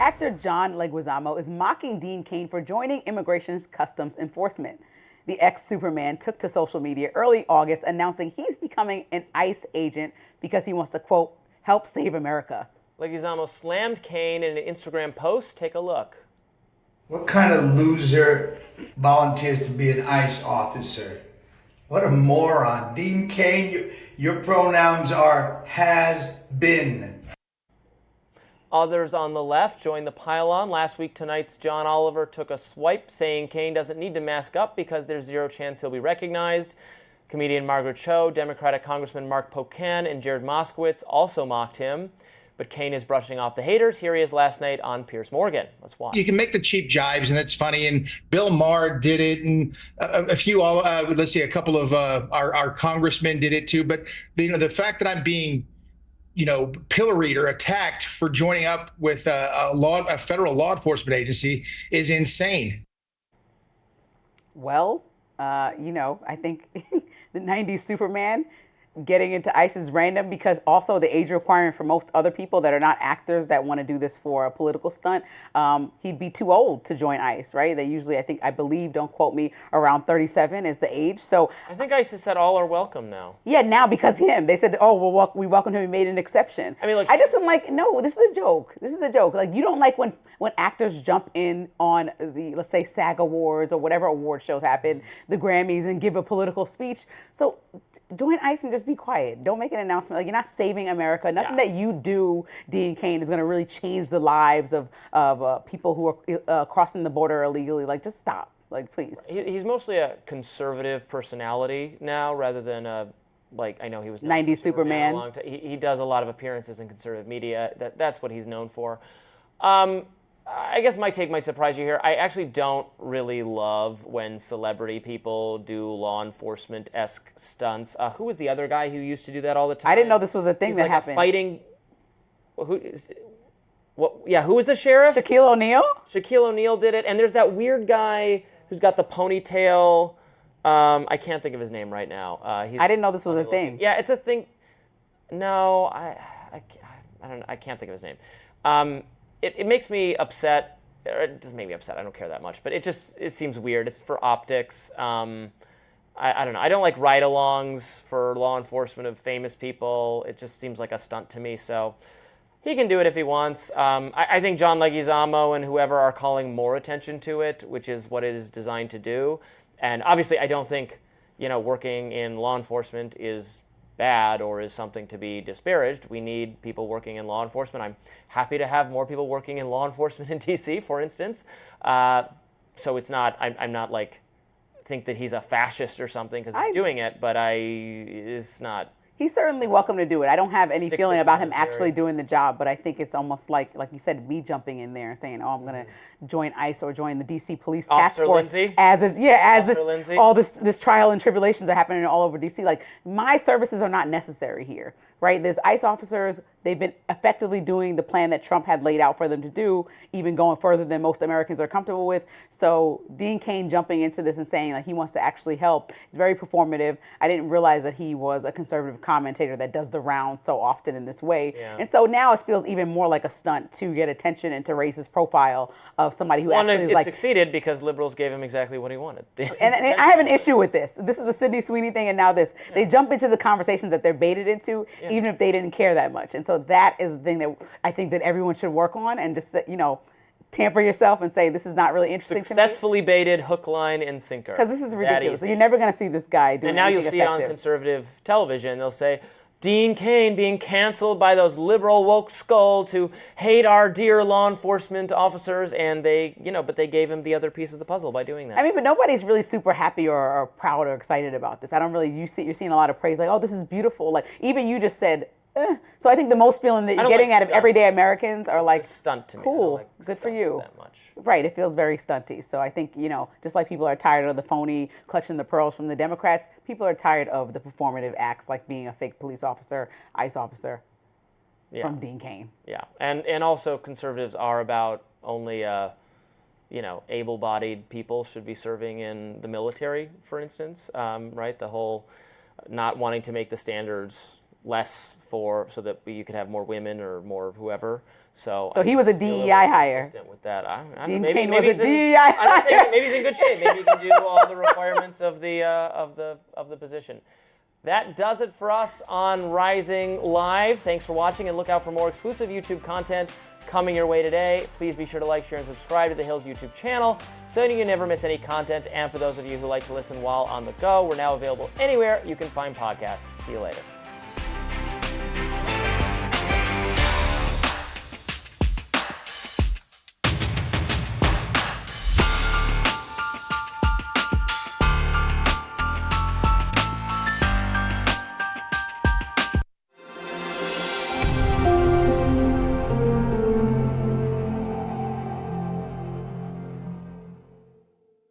Actor John Leguizamo is mocking Dean Cain for joining Immigration's Customs Enforcement. The ex-Superman took to social media early August announcing he's becoming an ICE agent because he wants to, quote, help save America. Leguizamo slammed Cain in an Instagram post. Take a look. What kind of loser volunteers to be an ICE officer? What a moron. Dean Cain, your pronouns are has been. Others on the left joined the pile-on. Last week, tonight's John Oliver took a swipe, saying Cain doesn't need to mask up because there's zero chance he'll be recognized. Comedian Margaret Cho, Democratic Congressman Mark Pocan, and Jared Moskowitz also mocked him. But Cain is brushing off the haters. Here he is last night on Piers Morgan. Let's watch. You can make the cheap jibes, and that's funny. And Bill Maher did it, and a couple of our congressmen did it too. But the fact that I'm being pilloried or attacked for joining up with a federal law enforcement agency is insane. Well, I think the 90s Superman getting into ICE is random because also the age requirement for most other people that are not actors that want to do this for a political stunt, he'd be too old to join ICE, right? They usually, I believe, don't quote me, around 37 is the age. So I think ICE has said all are welcome now. Yeah, now because him. They said, oh, well, we welcome him. We made an exception. I mean, I just am like, no, this is a joke. This is a joke. Like, you don't like when actors jump in on the, let's say, SAG Awards or whatever award shows happen, the Grammys, and give a political speech. So join ICE and just be quiet. Don't make an announcement. Like, you're not saving America. Nothing that you do, Dean Cain, is going to really change the lives of people who are crossing the border illegally. Like, just stop. Like, please. He's mostly a conservative personality now rather than I know he was 90s Superman. A long time. He does a lot of appearances in conservative media. That's what he's known for. I guess my take might surprise you here. I actually don't really love when celebrity people do law enforcement-esque stunts. Who was the other guy who used to do that all the time? I didn't know this was a thing He's that like happened. Who was the sheriff? Shaquille O'Neal? Shaquille O'Neal did it. And there's that weird guy who's got the ponytail. I can't think of his name right now. I didn't know this was a thing. Yeah, it's a thing. No, I don't know. I can't think of his name. It makes me upset. Or it doesn't make me upset. I don't care that much. But it seems weird. It's for optics. I don't know. I don't like ride-alongs for law enforcement of famous people. It just seems like a stunt to me. So he can do it if he wants. I think John Leguizamo and whoever are calling more attention to it, which is what it is designed to do. And obviously, I don't think working in law enforcement is bad or is something to be disparaged. We need people working in law enforcement. I'm happy to have more people working in law enforcement in DC, for instance. So it's not, I'm not like, think that he's a fascist or something because he's doing it, but it's not. He's certainly welcome to do it. I don't have any feeling about him actually doing the job, but I think it's almost like you said, me jumping in there and saying, "Oh, I'm going to join ICE or join the DC Police Task Force." Lindsey? All this trial and tribulations are happening all over DC. Like, my services are not necessary here, right? There's ICE officers. They've been effectively doing the plan that Trump had laid out for them to do, even going further than most Americans are comfortable with. So Dean Cain jumping into this and saying he wants to actually help is very performative. I didn't realize that he was a conservative commentator that does the rounds so often in this way. Yeah. And so now it feels even more like a stunt to get attention and to raise his profile of somebody who actually is it succeeded because liberals gave him exactly what he wanted. and I have an issue with this. This is the Sydney Sweeney thing, and now this. Yeah. They jump into the conversations that they're baited into, even if they didn't care that much. And so that is the thing that I think that everyone should work on, and just tamper yourself and say this is not really interesting to me. Successfully baited hook, line, and sinker. Because this is ridiculous. So you're never going to see this guy doing anything effective. And now you'll see it on conservative television. They'll say, Dean Cain being canceled by those liberal woke skulls who hate our dear law enforcement officers, and but they gave him the other piece of the puzzle by doing that. I mean, but nobody's really super happy or proud or excited about this. I don't really. You're seeing a lot of praise, like, oh, this is beautiful. Like, even you just said. So I think the most feeling that you're getting out of everyday Americans are like, it's a stunt to me. Cool, like good for you. That much. Right, it feels very stunty. So I think, just like people are tired of the phony clutching the pearls from the Democrats, people are tired of the performative acts like being a fake police officer, ICE officer from Dean Cain. Yeah, and also conservatives are about only, able-bodied people should be serving in the military, for instance, right? The whole not wanting to make the standards less so that you could have more women or more whoever. So he was a DEI hire. Consistent with that. I don't Dean know, Cain maybe was a DEI I'm not saying hire. maybe he's in good shape. Maybe he can do all the requirements of the position. That does it for us on Rising Live. Thanks for watching, and look out for more exclusive YouTube content coming your way today. Please be sure to like, share, and subscribe to the Hills YouTube channel so you never miss any content. And for those of you who like to listen while on the go, we're now available anywhere you can find podcasts. See you later.